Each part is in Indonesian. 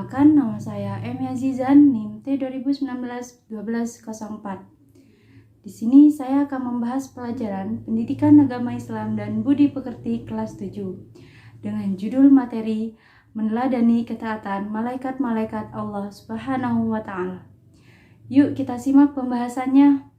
Perkenalkan, nama saya Emi Azizan, NIM T 2019-1204. Di sini saya akan membahas pelajaran Pendidikan Agama Islam dan Budi Pekerti kelas 7 dengan judul materi Meneladani Ketaatan Malaikat-Malaikat Allah Subhanahu wa Ta'ala. Yuk kita simak pembahasannya.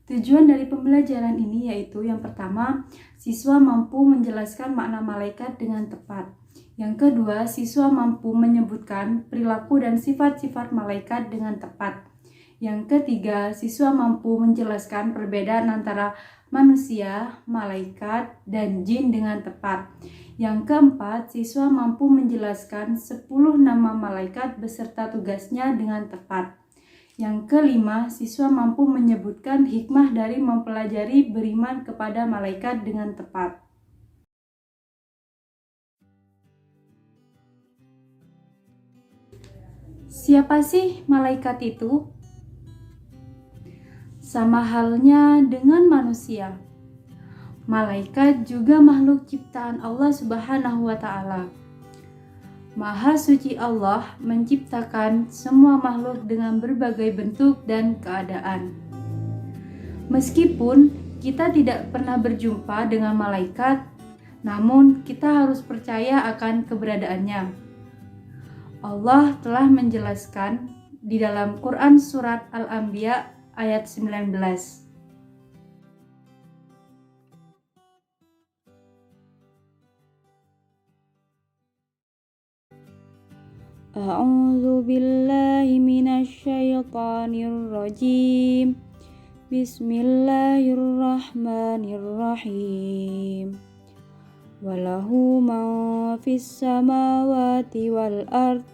Tujuan dari pembelajaran ini yaitu yang pertama, siswa mampu menjelaskan makna malaikat dengan tepat. Yang kedua, siswa mampu menyebutkan perilaku dan sifat-sifat malaikat dengan tepat. Yang ketiga, siswa mampu menjelaskan perbedaan antara manusia, malaikat, dan jin dengan tepat. Yang keempat, siswa mampu menjelaskan 10 nama malaikat beserta tugasnya dengan tepat. Yang kelima, siswa mampu menyebutkan hikmah dari mempelajari beriman kepada malaikat dengan tepat. Siapa sih malaikat itu? Sama halnya dengan manusia. Malaikat juga makhluk ciptaan Allah Subhanahu wa Ta'ala. Maha suci Allah menciptakan semua makhluk dengan berbagai bentuk dan keadaan. Meskipun kita tidak pernah berjumpa dengan malaikat, namun kita harus percaya akan keberadaannya. Allah telah menjelaskan di dalam Quran Surat Al-Anbiya ayat 19. A'udzu billahi minasyaitonir rajim. Bismillahirrahmanirrahim. Walahu ma fis samawati wal ard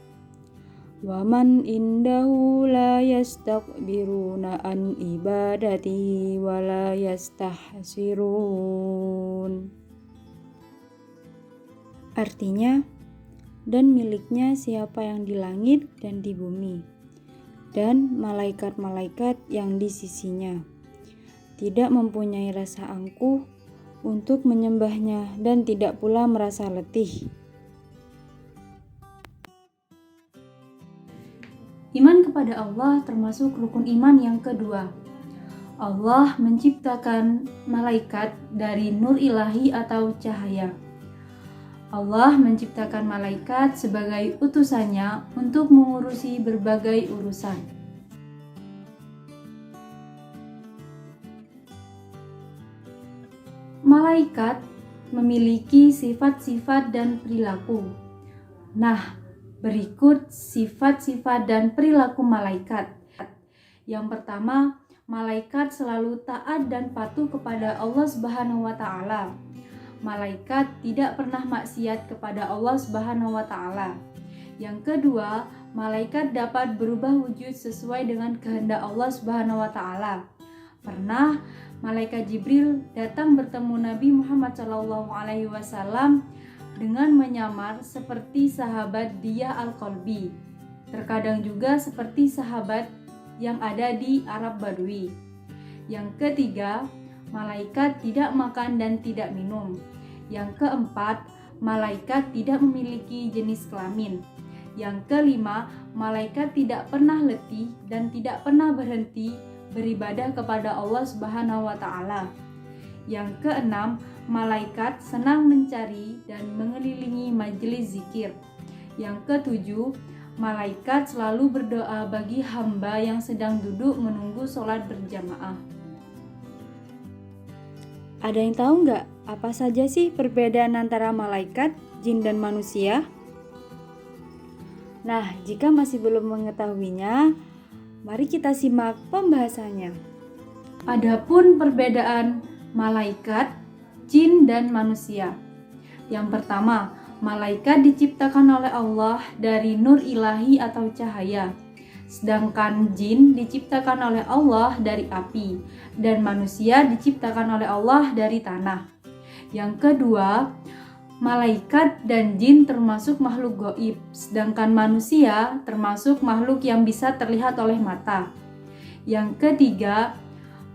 wa man indahu la yastakbiruna an ibadati wa la yastahsirun. Artinya, dan miliknya siapa yang di langit dan di bumi, dan malaikat-malaikat yang di sisinya, tidak mempunyai rasa angkuh untuk menyembahnya dan tidak pula merasa letih. Iman kepada Allah termasuk rukun iman yang kedua. Allah menciptakan malaikat dari nur ilahi atau cahaya. Allah menciptakan malaikat sebagai utusannya untuk mengurusi berbagai urusan. Malaikat memiliki sifat-sifat dan perilaku. Nah, berikut sifat-sifat dan perilaku malaikat. Yang pertama, malaikat selalu taat dan patuh kepada Allah Subhanahu wa Ta'ala. Malaikat tidak pernah maksiat kepada Allah Subhanahu wa Ta'ala. Yang kedua, malaikat dapat berubah wujud sesuai dengan kehendak Allah Subhanahu wa Ta'ala. Pernah malaikat Jibril datang bertemu Nabi Muhammad SAW dengan menyamar seperti sahabat Diyah Al-Qalbi. Terkadang juga seperti sahabat yang ada di Arab Badui. Yang ketiga, malaikat tidak makan dan tidak minum. Yang keempat, malaikat tidak memiliki jenis kelamin. Yang kelima, malaikat tidak pernah letih dan tidak pernah berhenti beribadah kepada Allah Subhanahu wa Ta'ala. Yang keenam, malaikat senang mencari dan mengelilingi majelis zikir. Yang ketujuh, malaikat selalu berdoa bagi hamba yang sedang duduk menunggu sholat berjamaah. Ada yang tahu nggak apa saja sih perbedaan antara malaikat, jin, dan manusia? Nah, jika masih belum mengetahuinya, mari kita simak pembahasannya. Adapun perbedaan malaikat, jin, dan manusia. Yang pertama, malaikat diciptakan oleh Allah dari nur ilahi atau cahaya. Sedangkan jin diciptakan oleh Allah dari api dan manusia diciptakan oleh Allah dari tanah. Yang kedua, malaikat dan jin termasuk makhluk gaib, sedangkan manusia termasuk makhluk yang bisa terlihat oleh mata. Yang ketiga,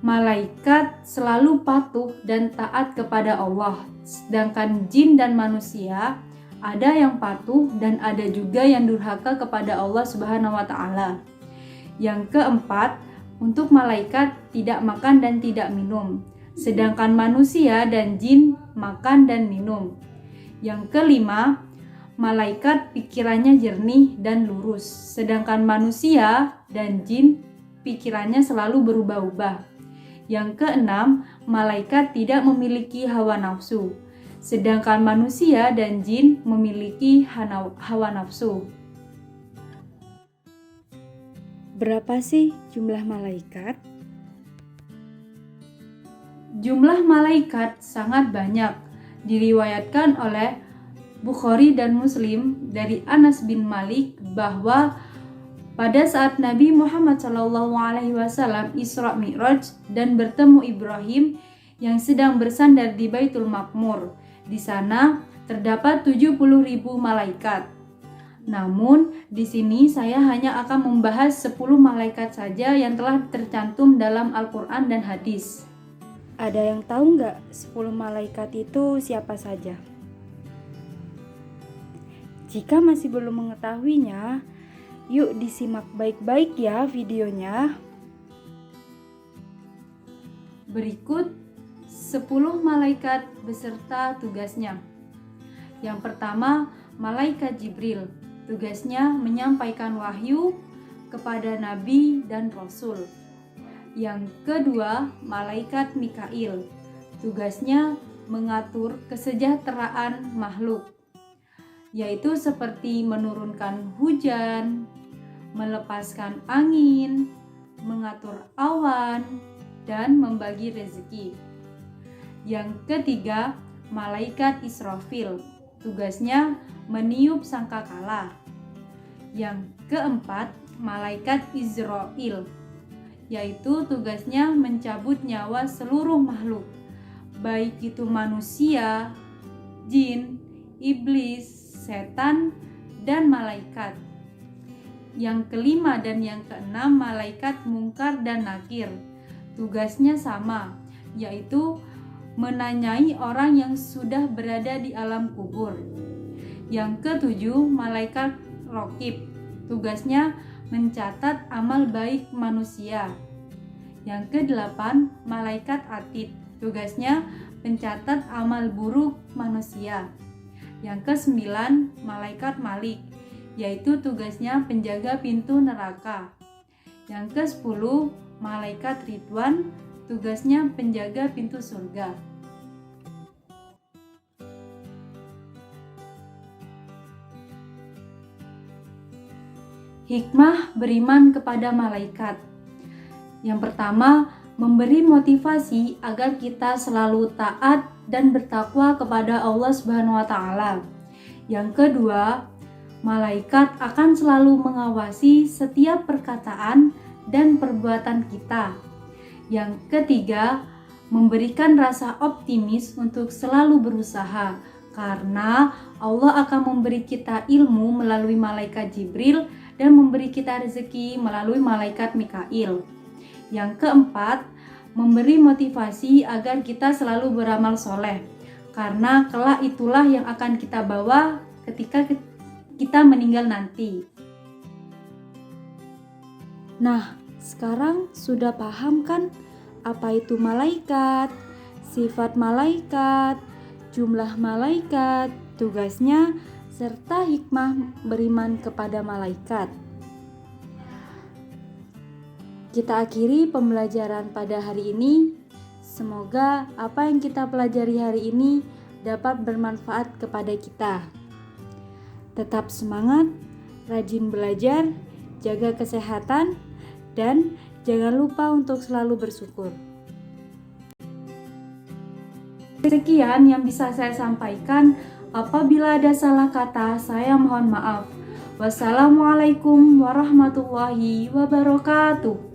malaikat selalu patuh dan taat kepada Allah, sedangkan jin dan manusia ada yang patuh dan ada juga yang durhaka kepada Allah Subhanahu wa taala. Yang keempat, untuk malaikat tidak makan dan tidak minum, sedangkan manusia dan jin makan dan minum. Yang kelima, malaikat pikirannya jernih dan lurus, sedangkan manusia dan jin pikirannya selalu berubah-ubah. Yang keenam, malaikat tidak memiliki hawa nafsu, sedangkan manusia dan jin memiliki hawa nafsu. Berapa sih jumlah malaikat? Jumlah malaikat sangat banyak. Diriwayatkan oleh Bukhari dan Muslim dari Anas bin Malik bahwa pada saat Nabi Muhammad SAW Isra Mi'raj dan bertemu Ibrahim yang sedang bersandar di Baitul Maqmur, di sana terdapat 70.000 malaikat. Namun, di sini saya hanya akan membahas 10 malaikat saja yang telah tercantum dalam Al-Quran dan hadis. Ada yang tahu nggak 10 malaikat itu siapa saja? Jika masih belum mengetahuinya, yuk disimak baik-baik ya videonya. Berikut 10 malaikat beserta tugasnya. Yang pertama, malaikat Jibril. Tugasnya menyampaikan wahyu kepada nabi dan rasul. Yang kedua, malaikat Mikail. Tugasnya mengatur kesejahteraan makhluk, yaitu seperti menurunkan hujan, melepaskan angin, mengatur awan, dan membagi rezeki. Yang ketiga, malaikat Israfil. Tugasnya meniup sangkakala. Yang keempat, malaikat Izrail, yaitu tugasnya mencabut nyawa seluruh makhluk, baik itu manusia, jin, iblis, setan, dan malaikat. Yang kelima dan yang keenam, malaikat Mungkar dan Nakir. Tugasnya sama, yaitu menanyai orang yang sudah berada di alam kubur. Yang ketujuh, malaikat Raqib. Tugasnya mencatat amal baik manusia. Yang kedelapan, malaikat Atid. Tugasnya mencatat amal buruk manusia. Yang kesembilan, malaikat Malik, yaitu tugasnya penjaga pintu neraka. Yang ke-10, malaikat Ridwan, tugasnya penjaga pintu surga. Hikmah beriman kepada malaikat. Yang pertama, memberi motivasi agar kita selalu taat dan bertakwa kepada Allah Subhanahu wa taala. Yang kedua, malaikat akan selalu mengawasi setiap perkataan dan perbuatan kita. Yang ketiga, memberikan rasa optimis untuk selalu berusaha, karena Allah akan memberi kita ilmu melalui malaikat Jibril dan memberi kita rezeki melalui malaikat Mikail. Yang keempat, memberi motivasi agar kita selalu beramal soleh, karena kelak itulah yang akan kita bawa ketika kita meninggal nanti. Nah, sekarang sudah paham kan apa itu malaikat, sifat malaikat, jumlah malaikat, tugasnya, serta hikmah beriman kepada malaikat. Kita akhiri pembelajaran pada hari ini. Semoga apa yang kita pelajari hari ini dapat bermanfaat kepada kita. Tetap semangat, rajin belajar, jaga kesehatan, dan jangan lupa untuk selalu bersyukur. Sekian yang bisa saya sampaikan. Apabila ada salah kata, saya mohon maaf. Wassalamualaikum warahmatullahi wabarakatuh.